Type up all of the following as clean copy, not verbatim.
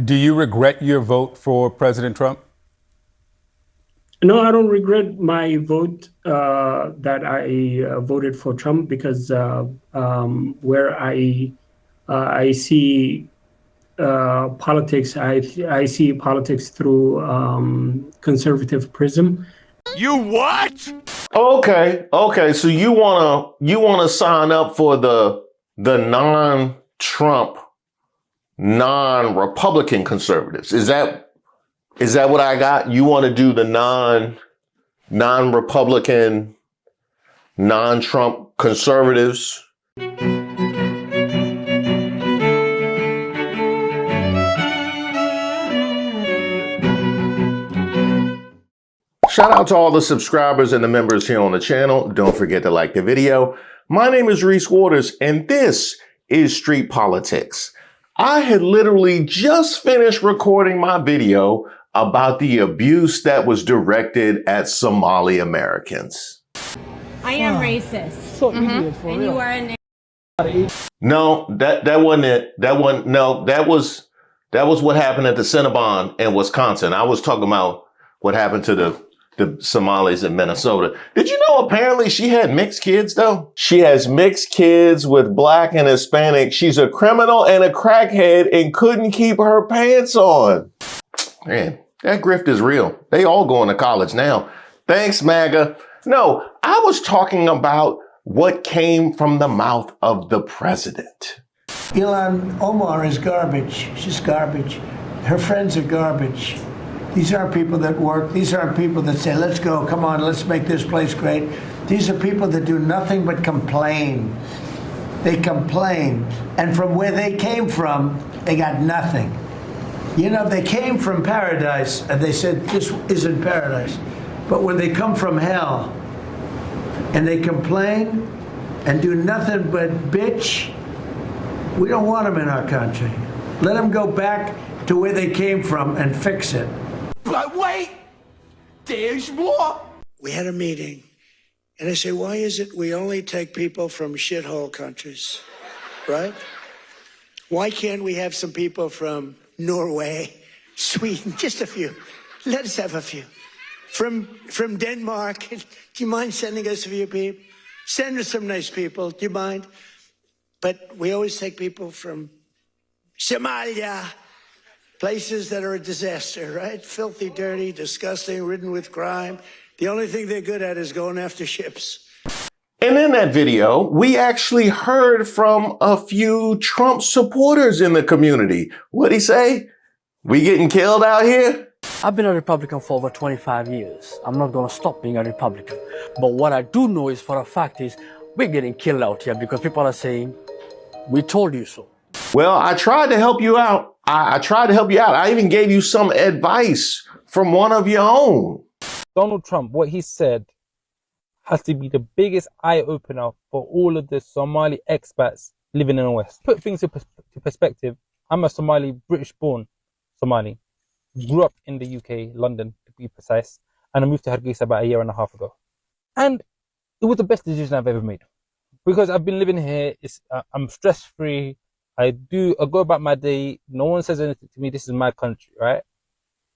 Do you regret your vote for President Trump? No, I don't regret my vote that I voted for Trump because where I see politics, I see politics through conservative prism. You what? Okay. So you wanna sign up for the non-Trump, non-Republican conservatives. Is that what I got? You want to do the non-Republican, non-Trump conservatives? Shout out to all the subscribers and the members here on the channel. Don't forget to like the video. My name is Reese Waters, and this is Street Politics. I had literally just finished recording my video about the abuse that was directed at Somali Americans. I am racist. And you are an No, that wasn't it. That was what happened at the Cinnabon in Wisconsin. I was talking about what happened to the Somalis in Minnesota. Did you know apparently she had mixed kids though? She has mixed kids with black and Hispanic. She's a criminal and a crackhead and couldn't keep her pants on. Man, that grift is real. They all going to college now. Thanks, MAGA. No, I was talking about what came from the mouth of the president. Ilhan Omar is garbage. She's garbage. Her friends are garbage. These aren't people that work. These aren't people that say, let's go, come on, let's make this place great. These are people that do nothing but complain. They complain. And from where they came from, they got nothing. You know, they came from paradise, and they said, this isn't paradise. But when they come from hell, and they complain, and do nothing but bitch, we don't want them in our country. Let them go back to where they came from and fix it. But wait, there's more. We had a meeting, and I say, why is it we only take people from shithole countries, right? Why can't we have some people from Norway, Sweden, just a few? Let us have a few. From Denmark, do you mind sending us a few people? Send us some nice people, do you mind? But we always take people from Somalia, places that are a disaster, right? Filthy, dirty, disgusting, ridden with crime. The only thing they're good at is going after ships. And in that video, we actually heard from a few Trump supporters in the community. What'd he say? We getting killed out here? I've been a Republican for over 25 years. I'm not going to stop being a Republican. But what I do know is for a fact is we're getting killed out here because people are saying, we told you so. Well, I tried to help you out. I tried to help you out. I even gave you some advice from one of your own. Donald Trump, what he said has to be the biggest eye-opener for all of the Somali expats living in the West. Put things to perspective, I'm a Somali, British-born Somali. Grew up in the UK, London to be precise, and I moved to Hargeisa about a year and a half ago. And it was the best decision I've ever made. Because I've been living here, I'm stress-free, I go about my day, no one says anything to me, this is my country, right?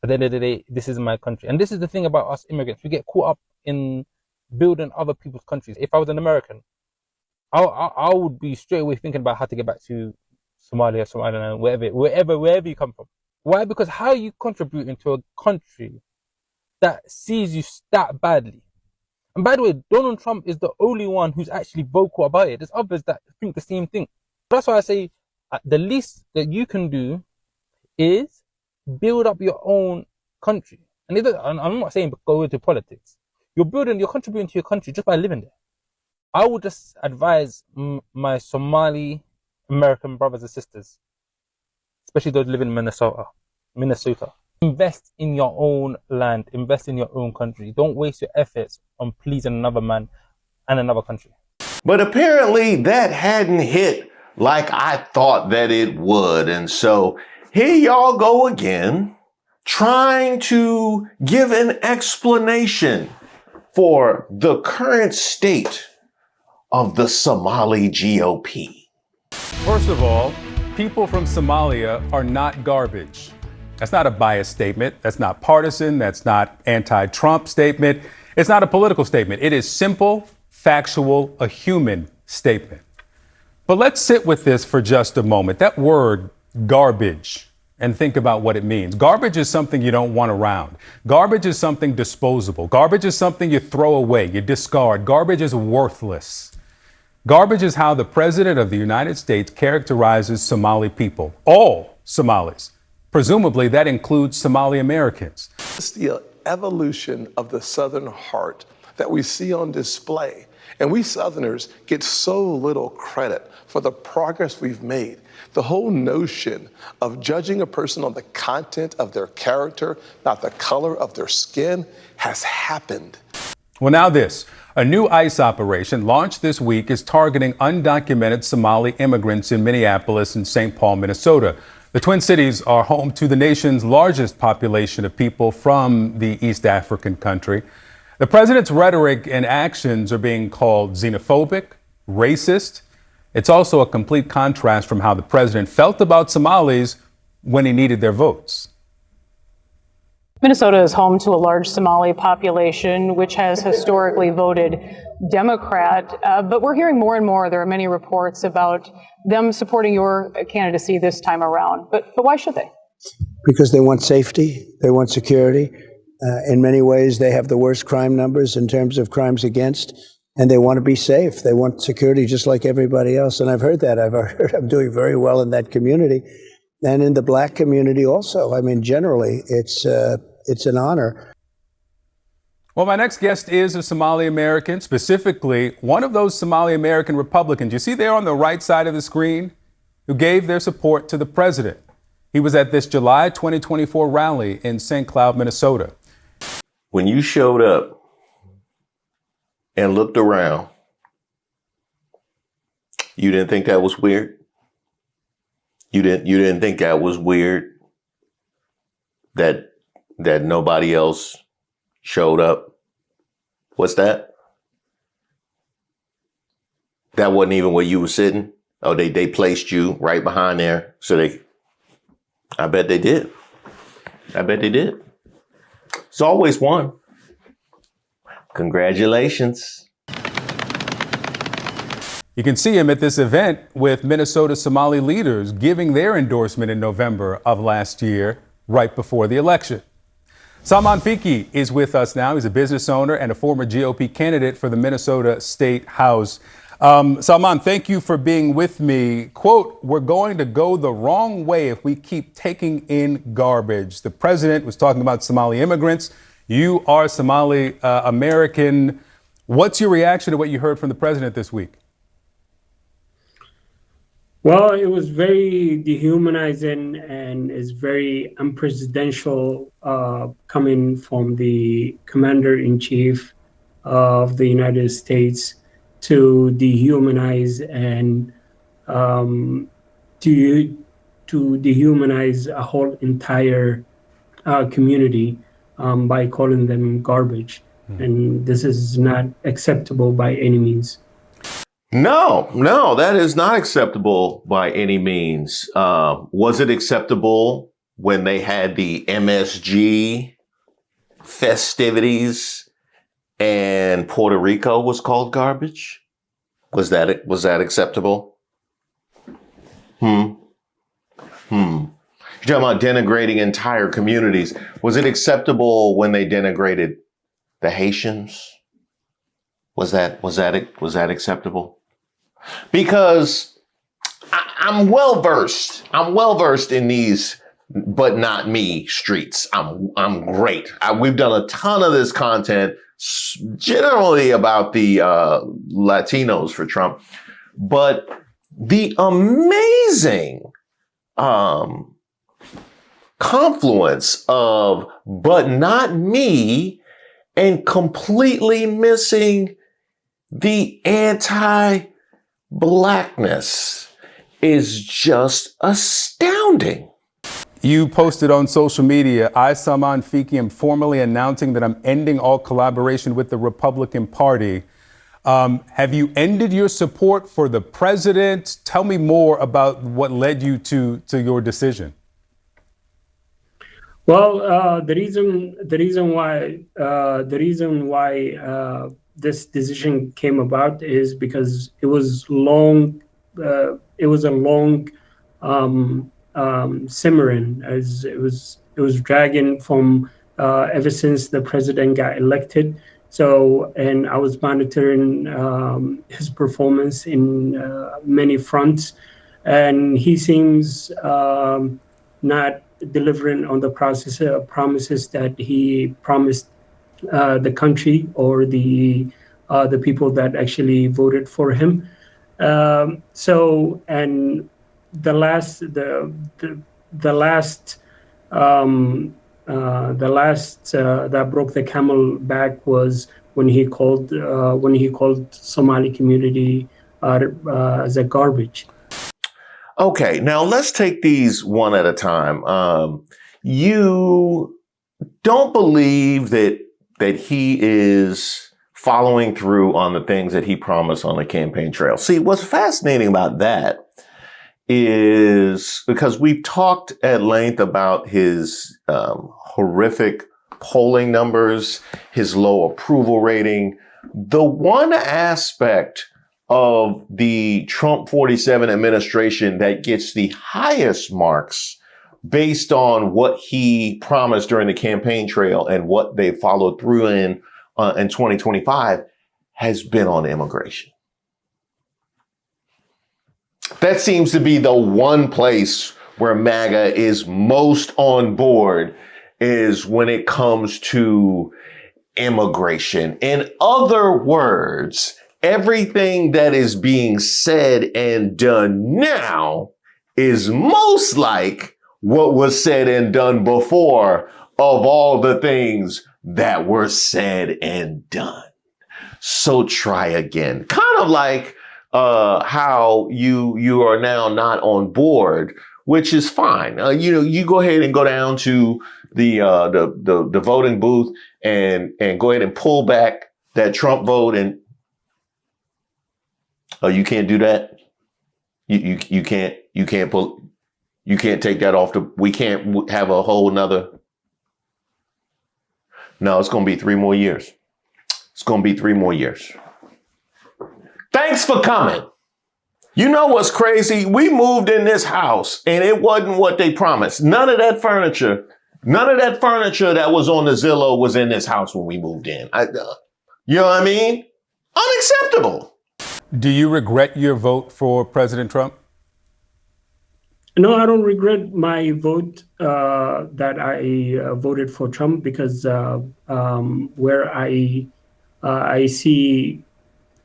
At the end of the day, this is my country. And this is the thing about us immigrants, we get caught up in building other people's countries. If I was an American, I would be straight away thinking about how to get back to Somalia, Somaliland, wherever you come from. Why? Because how are you contributing to a country that sees you that badly? And by the way, Donald Trump is the only one who's actually vocal about it. There's others that think the same thing. That's why I say the least that you can do is build up your own country. And I'm not saying go into politics. You're contributing to your country just by living there. I would just advise my Somali American brothers and sisters, especially those living in Minnesota. Invest in your own land. Invest in your own country. Don't waste your efforts on pleasing another man and another country. But apparently that hadn't hit like I thought that it would. And so here y'all go again, trying to give an explanation for the current state of the Somali GOP. First of all, people from Somalia are not garbage. That's not a biased statement. That's not partisan. That's not anti-Trump statement. It's not a political statement. It is simple, factual, a human statement. But let's sit with this for just a moment. That word, garbage, and think about what it means. Garbage is something you don't want around. Garbage is something disposable. Garbage is something you throw away, you discard. Garbage is worthless. Garbage is how the President of the United States characterizes Somali people, all Somalis. Presumably, that includes Somali Americans. It's the evolution of the Southern heart that we see on display. And we Southerners get so little credit for the progress we've made. The whole notion of judging a person on the content of their character, not the color of their skin, has happened. Well, now this. A new ICE operation launched this week is targeting undocumented Somali immigrants in Minneapolis and St. Paul, Minnesota. The Twin Cities are home to the nation's largest population of people from the East African country. The president's rhetoric and actions are being called xenophobic, racist. It's also a complete contrast from how the president felt about Somalis when he needed their votes. Minnesota is home to a large Somali population, which has historically voted Democrat. But we're hearing more and more. There are many reports about them supporting your candidacy this time around. But why should they? Because they want safety, they want security. In many ways, they have the worst crime numbers in terms of crimes against, and they want to be safe. They want security just like everybody else. And I've heard that. I've heard I'm doing very well in that community. And in the black community also. I mean, generally, it's an honor. Well, my next guest is a Somali American, specifically one of those Somali American Republicans you see there on the right side of the screen, who gave their support to the president. He was at this July 2024 rally in St. Cloud, Minnesota. When you showed up and looked around, you didn't think that was weird? You didn't think that was weird that nobody else showed up? What's that? That wasn't even where you were sitting? Oh, they placed you right behind there. I bet they did. I bet they did. It's always one. Congratulations. You can see him at this event with Minnesota Somali leaders giving their endorsement in November of last year, right before the election. Salman Fiki is with us now. He's a business owner and a former GOP candidate for the Minnesota State House. Salman, thank you for being with me. Quote, "We're going to go the wrong way if we keep taking in garbage." The president was talking about Somali immigrants. You are Somali American. What's your reaction to what you heard from the president this week? Well, it was very dehumanizing and is very unpresidential coming from the commander-in-chief of the United States to dehumanize and to dehumanize a whole entire community by calling them garbage. And this is not acceptable by any means. No, that is not acceptable by any means. Was it acceptable when they had the MSG festivities and Puerto Rico was called garbage? Was that acceptable? You're talking about denigrating entire communities. Was it acceptable when they denigrated the Haitians? Was that acceptable? Because I'm well versed in these "but not me" streets. I'm great. We've done a ton of this content, generally about the Latinos for Trump, but the amazing confluence of "but not me" and completely missing the anti-blackness is just astounding. You posted on social media, "I, Salman Fiki, am formally announcing that I'm ending all collaboration with the Republican Party." Have you ended your support for the president? Tell me more about what led you to your decision. Well, the reason why this decision came about is because it was long. It was a long simmering, as it was dragging from ever since the president got elected. So, and I was monitoring his performance in many fronts, and he seems not delivering on the promises that he promised the country or the people that actually voted for him. So, and the last that broke the camel back was when he called Somali community as a garbage. Okay, now let's take these one at a time. You don't believe that he is following through on the things that he promised on the campaign trail. See, what's fascinating about that is because we've talked at length about his horrific polling numbers, his low approval rating. The one aspect of the Trump 47 administration that gets the highest marks based on what he promised during the campaign trail and what they followed through in 2025 has been on immigration. That seems to be the one place where MAGA is most on board, is when it comes to immigration. In other words, everything that is being said and done now is most like what was said and done before of all the things that were said and done. So try again. Kind of like how you are now not on board, which is fine. You go ahead and go down to the voting booth and go ahead and pull back that Trump vote. And you can't do that. You can't take that off. We can't have a whole nother. No, it's going to be 3 more years. It's going to be 3 more years. Thanks for coming. You know what's crazy? We moved in this house and it wasn't what they promised. None of that furniture that was on the Zillow was in this house when we moved in. You know what I mean? Unacceptable. Do you regret your vote for President Trump? No, I don't regret my vote that I voted for Trump, because where I see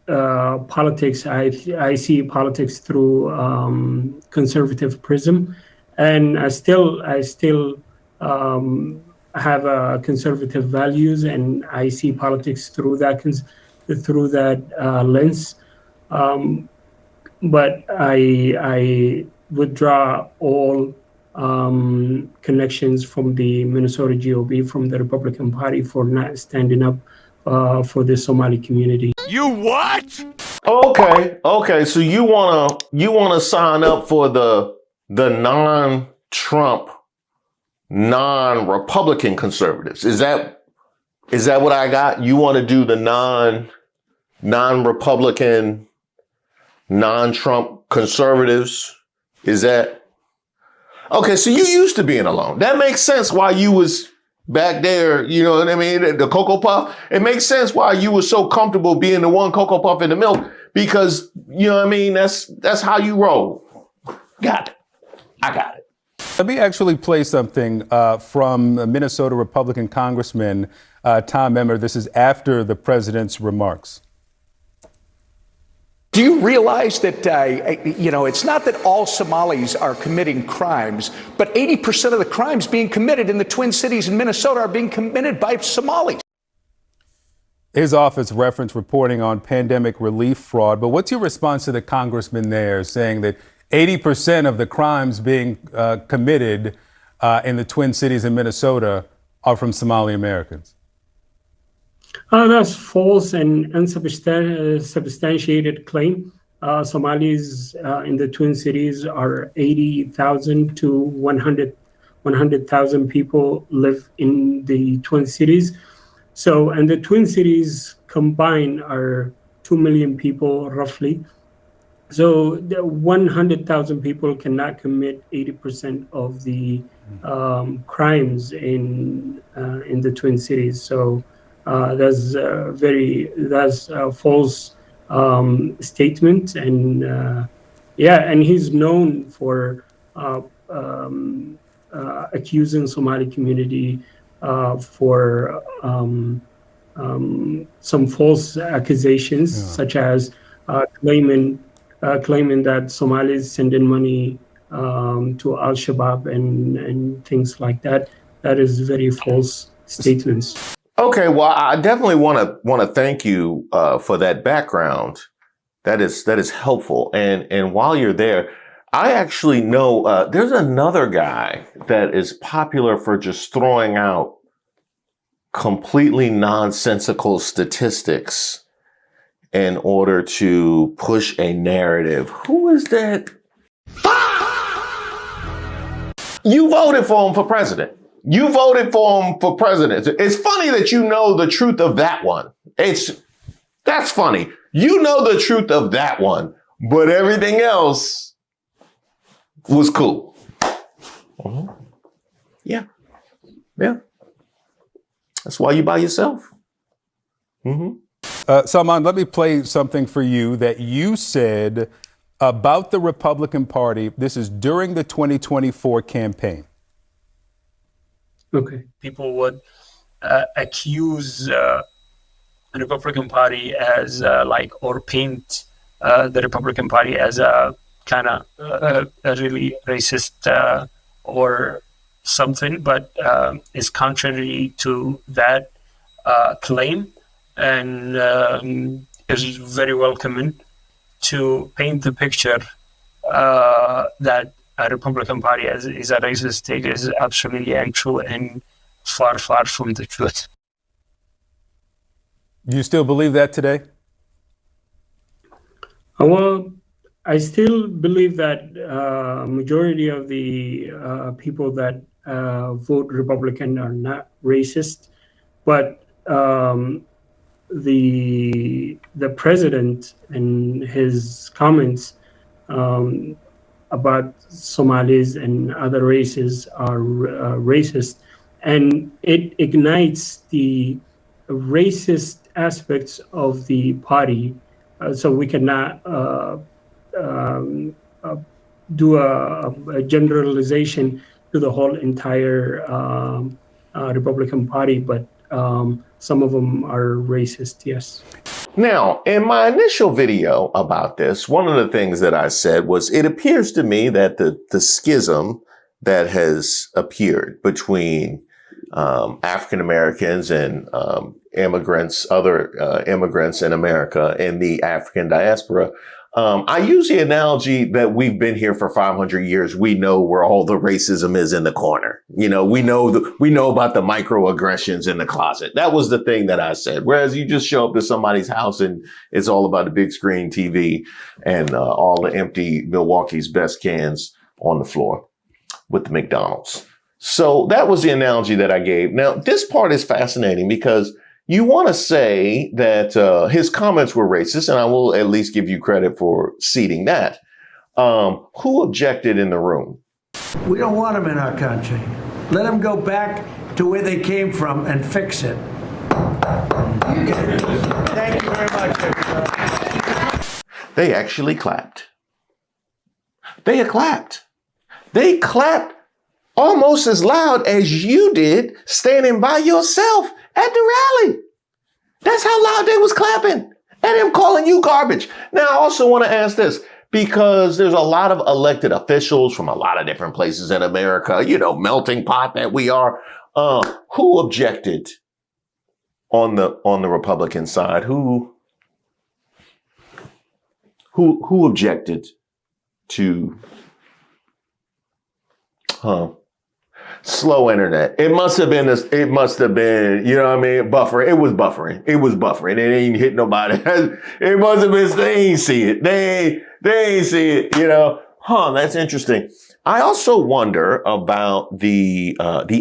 politics, I see politics through conservative prism, and I still have conservative values, and I see politics through that lens. But I withdraw all connections from the Minnesota GOP, from the Republican Party, for not standing up for the Somali community. You what? Okay. So you wanna sign up for the non-Trump, non-Republican conservatives? Is that what I got? You want to do the non-Republican, non-Trump conservatives? Is that okay? So you used to being alone. That makes sense why you was back there. You know what I mean? The Cocoa Puff. It makes sense why you was so comfortable being the one Cocoa Puff in the milk, because you know what I mean. That's how you roll. Got it. I got it. Let me actually play something from a Minnesota Republican Congressman Tom Emmer. This is after the president's remarks. Do you realize that, it's not that all Somalis are committing crimes, but 80% of the crimes being committed in the Twin Cities in Minnesota are being committed by Somalis? His office referenced reporting on pandemic relief fraud. But what's your response to the congressman there saying that 80% of the crimes being committed in the Twin Cities in Minnesota are from Somali Americans? That's false and unsubstantiated claim. Somalis in the Twin Cities are 80,000 to 100,000 people live in the Twin Cities. So, and the Twin Cities combined are 2 million people roughly. So the 100,000 people cannot commit 80% of the crimes in the Twin Cities. So that's a false statement, and and he's known for accusing Somali community for some false accusations, such as claiming that Somalis send in money to Al-Shabaab and things like that. That is very false statements. Okay, well, I definitely want to thank you for that background. That is helpful. And while you're there, I actually know there's another guy that is popular for just throwing out completely nonsensical statistics in order to push a narrative. Who is that? You voted for him for president. You voted for him for president. It's funny that you know the truth of that one. That's funny. You know the truth of that one, but everything else was cool. Uh-huh. Yeah. That's why you by yourself. Mm-hmm. Salman, let me play something for you that you said about the Republican Party. This is during the 2024 campaign. Okay. People would accuse the Republican Party as or paint the Republican Party as a kind of a really racist or something, but is contrary to that claim, and is very welcoming to paint the picture that a Republican Party is a racist state is absolutely untrue and far, far from the truth. You still believe that today? Well, I still believe that majority of the people that vote Republican are not racist, but the president and his comments about Somalis and other races are racist, and it ignites the racist aspects of the party. So we cannot do a generalization to the whole entire Republican Party, but some of them are racist, yes. Now, in my initial video about this, one of the things that I said was it appears to me that the schism that has appeared between African Americans and immigrants, other immigrants in America and the African diaspora, I use the analogy that we've been here for 500 years. We know where all the racism is in the corner. You know, we know about the microaggressions in the closet. That was the thing that I said. Whereas you just show up to somebody's house and it's all about the big screen TV and all the empty Milwaukee's best cans on the floor with the McDonald's. So that was the analogy that I gave. Now, this part is fascinating because you want to say that his comments were racist, and I will at least give you credit for seeding that. Who objected in the room? We don't want them in our country. Let them go back to where they came from and fix it. Okay. Thank you very much, everybody. They actually clapped. They clapped. They clapped almost as loud as you did standing by yourself at the rally. That's how loud they was clapping and him calling you garbage. Now, I also want to ask this, because there's a lot of elected officials from a lot of different places in America, you know, melting pot that we are. Who objected on the Republican side? Who objected to, slow internet. It must have been it must have been, you know what I mean, buffering. It was buffering. It was buffering. It ain't hit nobody. It must have been, they ain't see it. They ain't see it, you know. That's interesting. I also wonder about the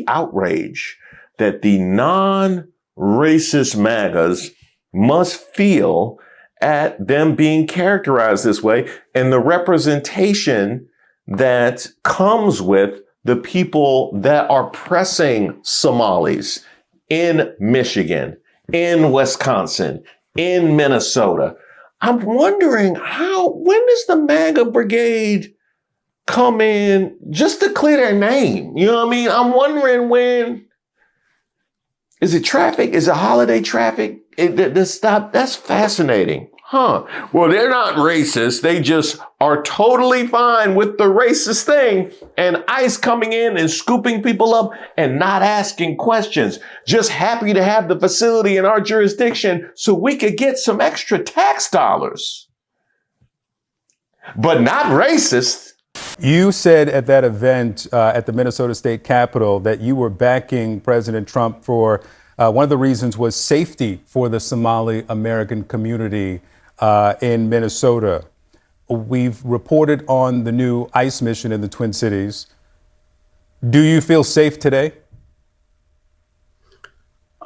outrage that the non-racist MAGAs must feel at them being characterized this way, and the representation that comes with the people that are pressing Somalis in Michigan, in Wisconsin, in Minnesota. I'm wondering when does the MAGA brigade come in just to clear their name? You know what I mean? I'm wondering when. Is it traffic? Is it holiday traffic? That's fascinating. Well, they're not racist. They just are totally fine with the racist thing, and ICE coming in and scooping people up and not asking questions. Just happy to have the facility in our jurisdiction so we could get some extra tax dollars. But not racist. You said at that event at the Minnesota State Capitol that you were backing President Trump for one of the reasons was safety for the Somali American community in Minnesota. We've reported on the new ICE mission in the Twin Cities. Do you feel safe today?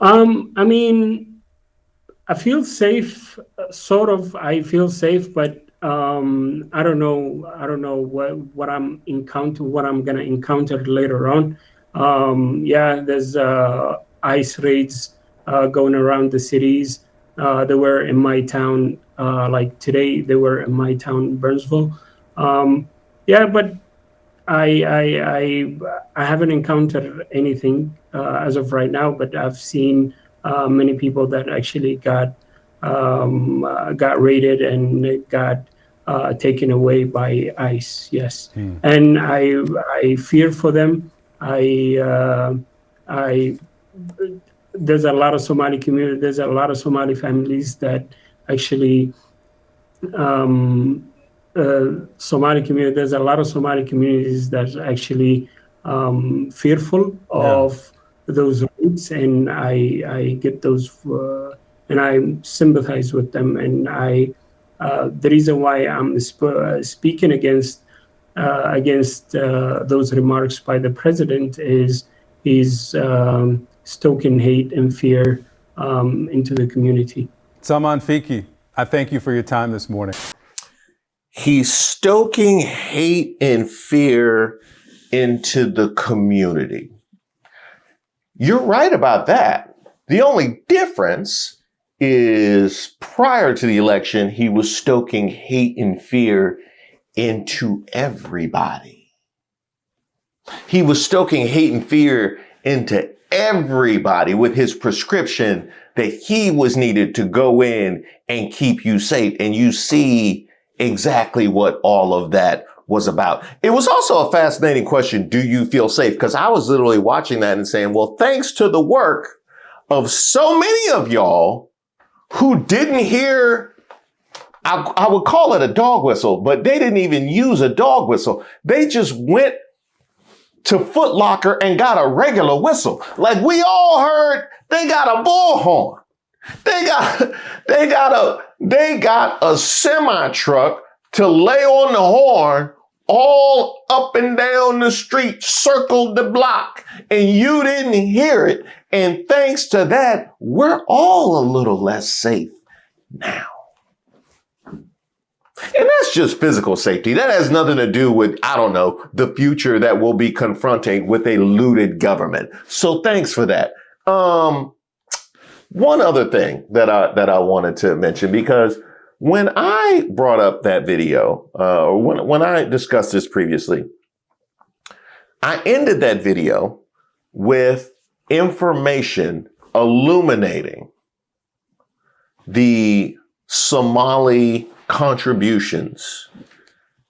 I mean, I feel safe, sort of. I feel safe, but I don't know what I'm gonna encounter later on. There's ICE raids going around the cities. They were in my town, like today. They were in my town, Burnsville. But I haven't encountered anything as of right now. But I've seen many people that actually got raided and got taken away by ICE. Yes, and I fear for them. There's a lot of Somali community. There's a lot of Somali families that actually Somali community. There's a lot of Somali communities that actually fearful of those roots, and I get those, and I sympathize with them. And the reason why I'm speaking against those remarks by the president is he's stoking hate and fear into the community. Salman Fiki, I thank you for your time this morning. He's stoking hate and fear into the community. You're right about that. The only difference is prior to the election, he was stoking hate and fear into everybody. He was stoking hate and fear into everybody with his prescription that he was needed to go in and keep you safe. And you see exactly what all of that was about. It was also a fascinating question. Do you feel safe? Because I was literally watching that and saying, well, thanks to the work of so many of y'all who didn't hear, I would call it a dog whistle, but they didn't even use a dog whistle. They just went to Foot Locker and got a regular whistle. Like we all heard, they got a bullhorn. They got a semi truck to lay on the horn all up and down the street, circled the block, and you didn't hear it. And thanks to that, we're all a little less safe now. And that's just physical safety. That has nothing to do with, I don't know, the future that we'll be confronting with a looted government. So thanks for that. One other thing that I wanted to mention, because when I brought up that video, or when I discussed this previously, I ended that video with information illuminating the Somali contributions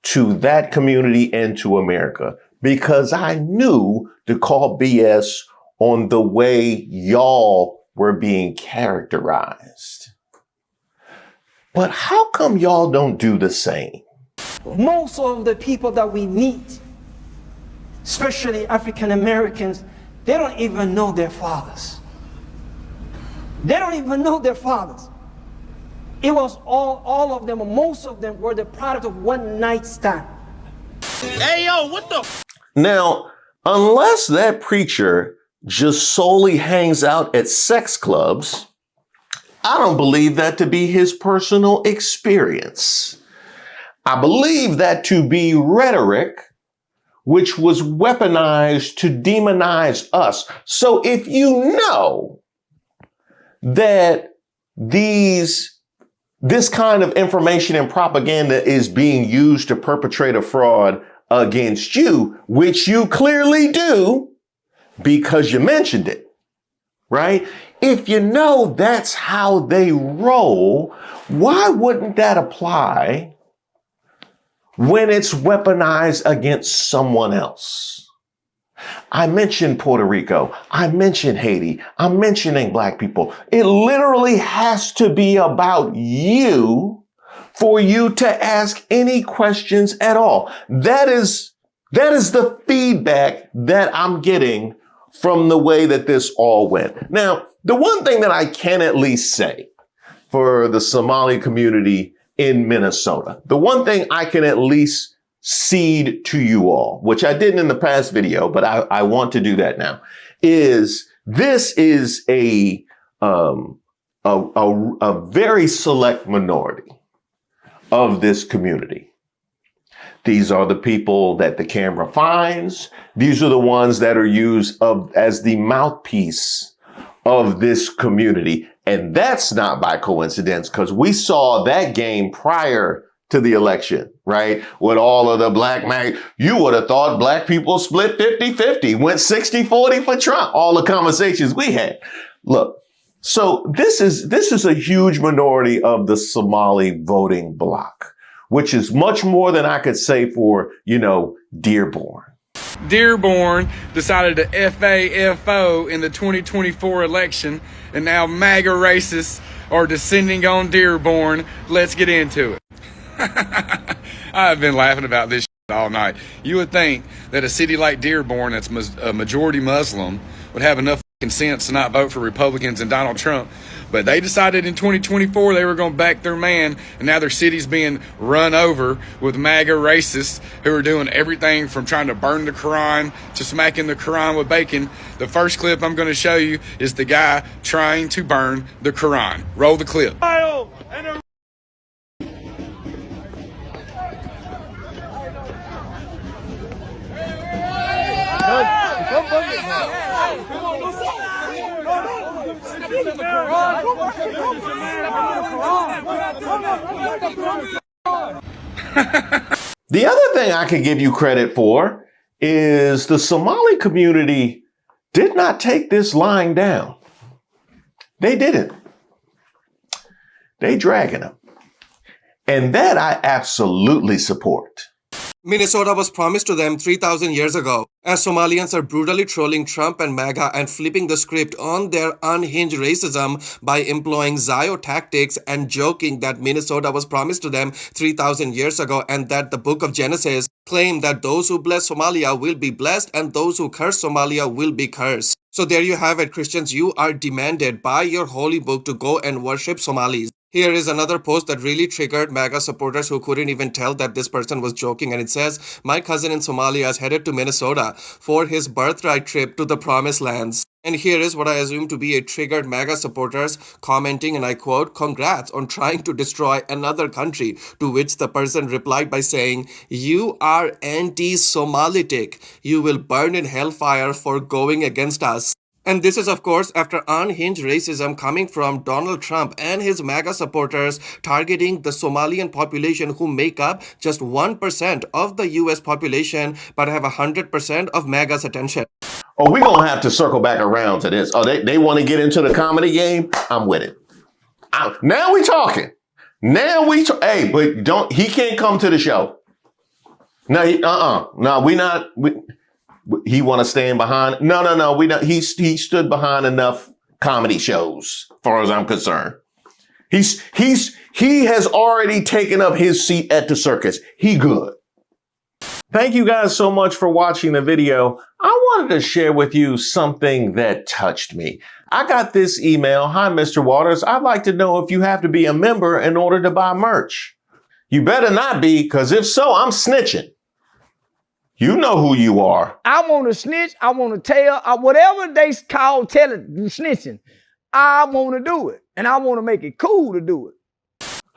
to that community and to America, because I knew to call BS on the way y'all were being characterized. But how come y'all don't do the same? Most of the people that we meet especially African Americans, they don't even know their fathers. They don't even know their fathers. It was all of them, or most of them, were the product of one night stand. Hey, yo, what the? Now, unless that preacher just solely hangs out at sex clubs, I don't believe that to be his personal experience. I believe that to be rhetoric, which was weaponized to demonize us. So if you know that this kind of information and propaganda is being used to perpetrate a fraud against you, which you clearly do because you mentioned it, right? If you know that's how they roll, why wouldn't that apply when it's weaponized against someone else? I mentioned Puerto Rico. I mentioned Haiti. I'm mentioning black people. It literally has to be about you for you to ask any questions at all. That is the feedback that I'm getting from the way that this all went. Now, the one thing that I can at least say for the Somali community in Minnesota, the one thing I can at least cede to you all, which I didn't in the past video, but I want to do that now, is this is a very select minority of this community. These are the people that the camera finds. These are the ones that are used as the mouthpiece of this community. And that's not by coincidence, because we saw that game prior to the election, right? With all of the black man, you would have thought black people split 50-50, went 60-40 for Trump. All the conversations we had. Look, so this is a huge minority of the Somali voting bloc, which is much more than I could say for, Dearborn. Dearborn decided to FAFO in the 2024 election, and now MAGA racists are descending on Dearborn. Let's get into it. I've been laughing about this all night. You would think that a city like Dearborn, that's a majority Muslim, would have enough sense to not vote for Republicans and Donald Trump. But they decided in 2024 they were going to back their man, and now their city's being run over with MAGA racists who are doing everything from trying to burn the Quran to smacking the Quran with bacon. The first clip I'm going to show you is the guy trying to burn the Quran. Roll the clip. The other thing I could give you credit for is the Somali community did not take this lying down. They didn't. They dragging them. And that I absolutely support. Minnesota was promised to them 3,000 years ago, as Somalians are brutally trolling Trump and MAGA and flipping the script on their unhinged racism by employing Zio tactics and joking that Minnesota was promised to them 3,000 years ago, and that the book of Genesis claimed that those who bless Somalia will be blessed and those who curse Somalia will be cursed. So there you have it, Christians. You are demanded by your holy book to go and worship Somalis. Here is another post that really triggered MAGA supporters who couldn't even tell that this person was joking. And it says, my cousin in Somalia is headed to Minnesota for his birthright trip to the promised lands. And here is what I assume to be a triggered MAGA supporters commenting, and I quote, congrats on trying to destroy another country, to which the person replied by saying, you are anti-Somalitic. You will burn in hellfire for going against us. And this is, of course, after unhinged racism coming from Donald Trump and his MAGA supporters targeting the Somalian population, who make up just 1% of the U.S. population, but have 100% of MAGA's attention. Oh, we're going to have to circle back around to this. Oh, they want to get into the comedy game? I'm with it. Now we talking. Hey, but he can't come to the show. No, no, we not. He want to stand behind. No. We don't. He stood behind enough comedy shows, as far as I'm concerned. He has already taken up his seat at the circus. He good. Thank you guys so much for watching the video. I wanted to share with you something that touched me. I got this email. Hi, Mr. Waters. I'd like to know if you have to be a member in order to buy merch. You better not be, because if so, I'm snitching. You know who you are. I want to snitch. I want to tell. Whatever they call telling, snitching, I want to do it. And I want to make it cool to do it.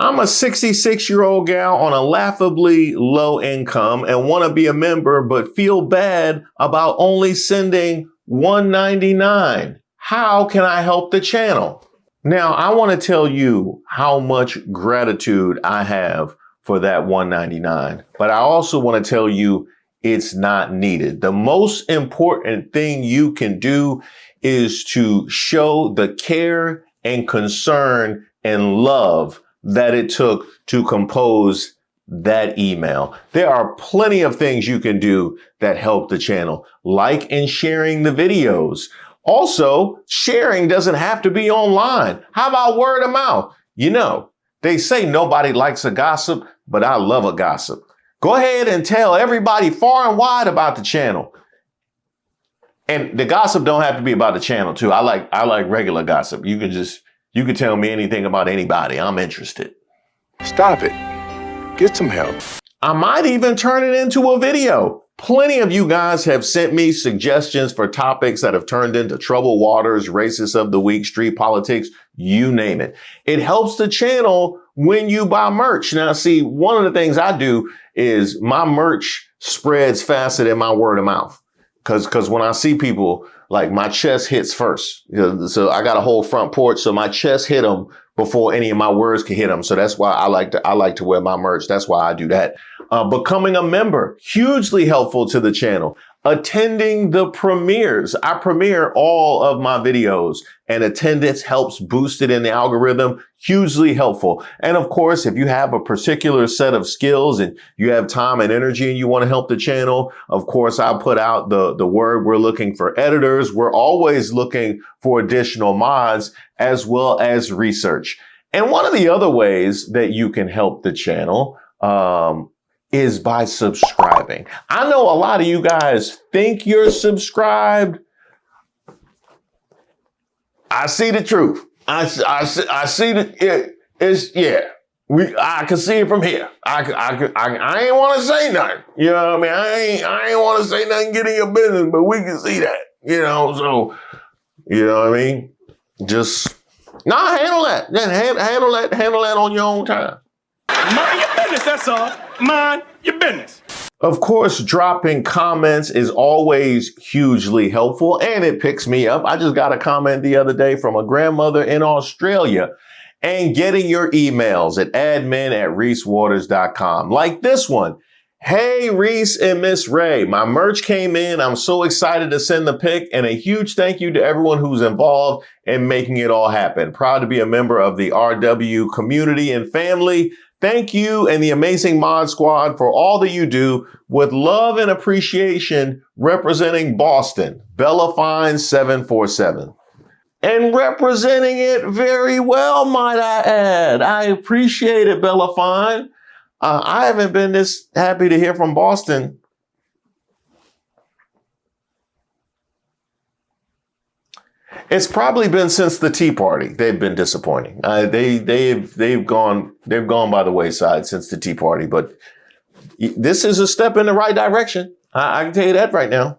I'm a 66-year-old gal on a laughably low income and want to be a member, but feel bad about only sending $1.99. How can I help the channel? Now, I want to tell you how much gratitude I have for that $1.99, but I also want to tell you it's not needed. The most important thing you can do is to show the care and concern and love that it took to compose that email. There are plenty of things you can do that help the channel, like and sharing the videos. Also, sharing doesn't have to be online. How about word of mouth? You know, they say nobody likes a gossip, but I love a gossip. Go ahead and tell everybody far and wide about the channel. And the gossip don't have to be about the channel too. I like regular gossip. You can tell me anything about anybody. I'm interested. Stop it. Get some help. I might even turn it into a video. Plenty of you guys have sent me suggestions for topics that have turned into troubled waters, racist of the week, street politics, you name it. It helps the channel when you buy merch. Now, see, one of the things I do is my merch spreads faster than my word of mouth. Cause when I see people, like my chest hits first. So I got a whole front porch. So my chest hit them before any of my words can hit them. So that's why I like to wear my merch. That's why I do that. Becoming a member, hugely helpful to the channel. Attending the premieres. I premiere all of my videos and attendance helps boost it in the algorithm. Hugely helpful. And of course, if you have a particular set of skills and you have time and energy and you want to help the channel, of course, I'll put out the word. We're looking for editors. We're always looking for additional mods as well as research. And one of the other ways that you can help the channel, is by subscribing. I know a lot of you guys think you're subscribed. I see the truth. I see I can see it from here. I ain't want to say nothing. You know what I mean? I ain't want to say nothing, get in your business, but we can see that. You know, so you know what I mean? Just handle that. Then handle that on your own time. Mind your business, that's all. Mind your business. Of course, dropping comments is always hugely helpful, and it picks me up. I just got a comment the other day from a grandmother in Australia. And getting your emails at admin@reesewaters.com. Like this one. Hey, Reese and Miss Ray, my merch came in. I'm so excited to send the pic, and a huge thank you to everyone who's involved in making it all happen. Proud to be a member of the RW community and family. Thank you and the amazing Mod Squad for all that you do. With love and appreciation, representing Boston, Bella Fine 747. And representing it very well, might I add. I appreciate it, Bella Fine. I haven't been this happy to hear from Boston. It's probably been since the Tea Party. They've been disappointing. They've gone by the wayside since the Tea Party. But this is a step in the right direction. I can tell you that right now.